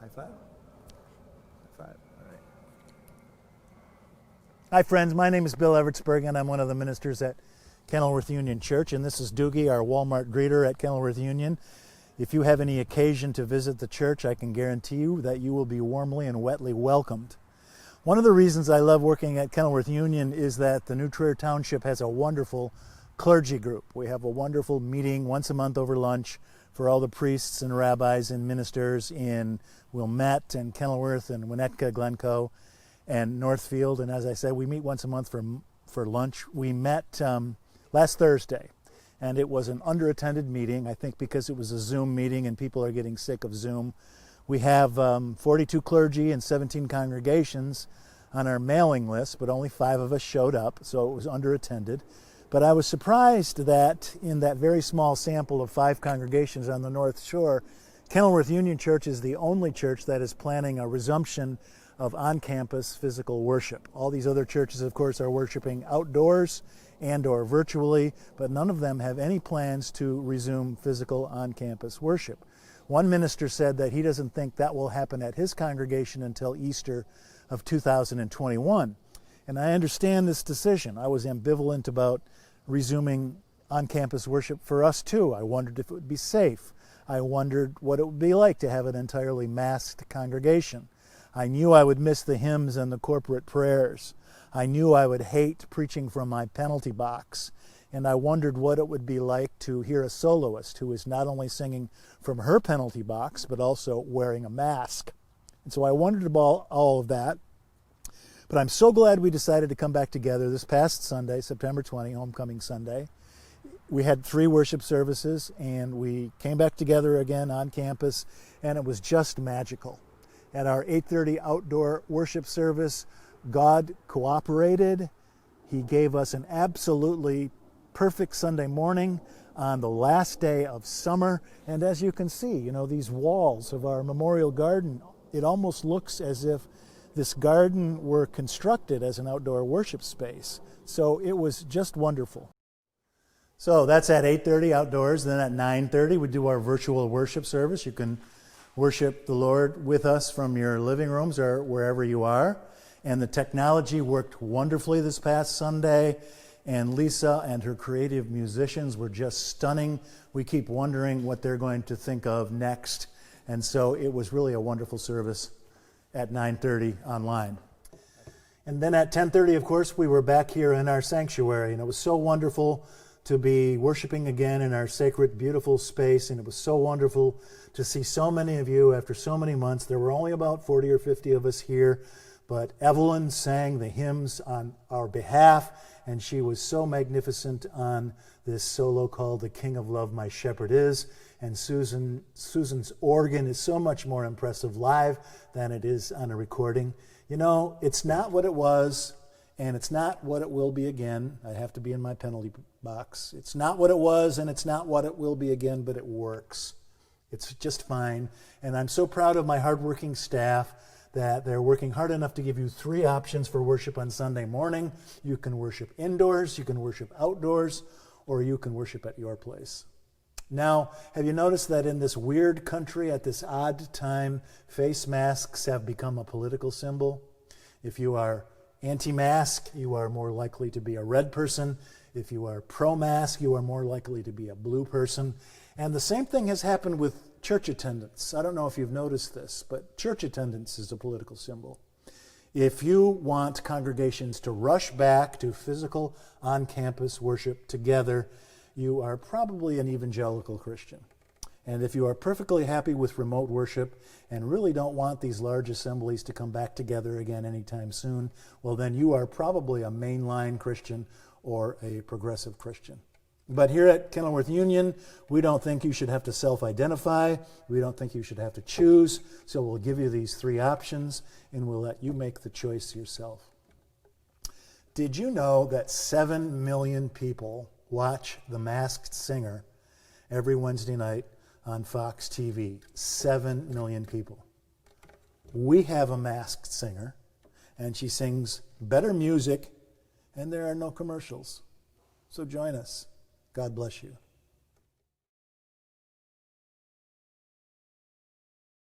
High five. High five. All right. Hi, friends. My name is Bill Evertsberg, and I'm one of the ministers at Kenilworth Union Church. And this is Doogie, our Walmart greeter at Kenilworth Union. If you have any occasion to visit the church, I can guarantee you that you will be warmly and wetly welcomed. One of the reasons I love working at Kenilworth Union is that the New Trier Township has a wonderful clergy group. We have a wonderful meeting once a month over lunch for all the priests and rabbis and ministers in Wilmette and Kenilworth and Winnetka, Glencoe, and Northfield. And as I said, we meet once a month for lunch. We met last Thursday, and it was an underattended meeting, I think because it was a Zoom meeting and people are getting sick of Zoom. We have 42 clergy and 17 congregations on our mailing list, but only 5 of us showed up, so it was underattended. But I was surprised that in that very small sample of 5 congregations on the North Shore, Kenilworth Union Church is the only church that is planning a resumption of on-campus physical worship. All these other churches, of course, are worshiping outdoors and or virtually, but none of them have any plans to resume physical on-campus worship. One minister said that he doesn't think that will happen at his congregation until Easter of 2021. And I understand this decision. I was ambivalent about resuming on-campus worship for us too. I wondered if it would be safe. I wondered what it would be like to have an entirely masked congregation. I knew I would miss the hymns and the corporate prayers. I knew I would hate preaching from my penalty box. And I wondered what it would be like to hear a soloist who is not only singing from her penalty box, but also wearing a mask. And so I wondered about all of that. But I'm so glad we decided to come back together this past Sunday, September 20, Homecoming Sunday. We had 3 worship services, and we came back together again on campus, and it was just magical. At our 8:30 outdoor worship service, God cooperated. He gave us an absolutely perfect Sunday morning on the last day of summer. And as you can see, these walls of our memorial garden, it almost looks as if this garden were constructed as an outdoor worship space. So it was just wonderful. So that's at 8:30 outdoors. Then at 9:30 we do our virtual worship service. You can worship the Lord with us from your living rooms or wherever you are. And the technology worked wonderfully this past Sunday. And Lisa and her creative musicians were just stunning. We keep wondering what they're going to think of next. And so it was really a wonderful service at 9:30 online. And then at 10:30, of course, we were back here in our sanctuary. And it was so wonderful to be worshiping again in our sacred, beautiful space. And it was so wonderful to see so many of you after so many months. There were only about 40 or 50 of us here, but Evelyn sang the hymns on our behalf, and she was so magnificent on this solo called The King of Love My Shepherd Is. And Susan's organ is so much more impressive live than it is on a recording. It's not what it was, and it's not what it will be again. I have to be in my penalty box. It's not what it was, and it's not what it will be again, but it works. It's just fine. And I'm so proud of my hardworking staff that they're working hard enough to give you 3 options for worship on Sunday morning. You can worship indoors, you can worship outdoors, or you can worship at your place. Now, have you noticed that in this weird country at this odd time, face masks have become a political symbol? If you are anti-mask, you are more likely to be a red person. If you are pro-mask, you are more likely to be a blue person. And the same thing has happened with church attendance. I don't know if you've noticed this, but church attendance is a political symbol. If you want congregations to rush back to physical on-campus worship together, you are probably an evangelical Christian. And if you are perfectly happy with remote worship and really don't want these large assemblies to come back together again anytime soon, well, then you are probably a mainline Christian or a progressive Christian. But here at Kenilworth Union, we don't think you should have to self-identify. We don't think you should have to choose. So we'll give you these 3 options, and we'll let you make the choice yourself. Did you know that 7 million people watch The Masked Singer every Wednesday night on Fox TV? 7 million people. We have a masked singer, and she sings better music, and there are no commercials. So join us. God bless you.